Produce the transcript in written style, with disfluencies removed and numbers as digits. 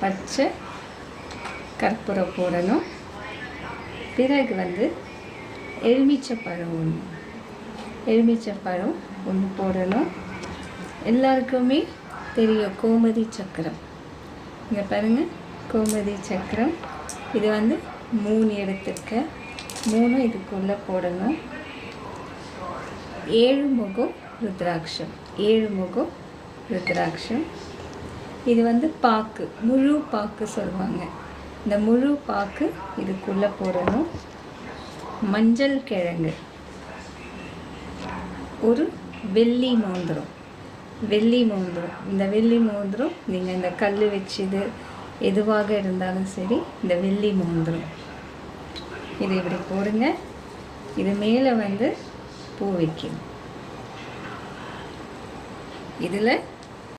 பச்சை கற்பூரம் போடணும். பிறகு வந்து எலுமிச்சப்பழம் ஒன்று போடணும். எல்லாருக்குமே தெரியும் கோமதி சக்கரம். இங்கே பாருங்கள், கோமதி சக்கரம். இது வந்து 3 எடுத்துருக்க, 3 இதுக்குள்ளே போடணும். 7 முகம் ருத்ராட்சம், 7 முகம் ருத்ராட்சம். இது வந்து பாக்கு, முழு பாக்கு சொல்லுவாங்க. இந்த முழு பாக்கு இதுக்குள்ளே போடணும். மஞ்சள் கிழங்கு, ஒரு வெள்ளி மோதிரம். இந்த வெள்ளி மோதிரம் நீங்கள் இந்த கல் வச்சது எதுவாக இருந்தாலும் சரி, இந்த வெள்ளி மோதிரம் இது இப்படி போடுங்க. இது மேலே வந்து பூ வைக்கணும். இதில்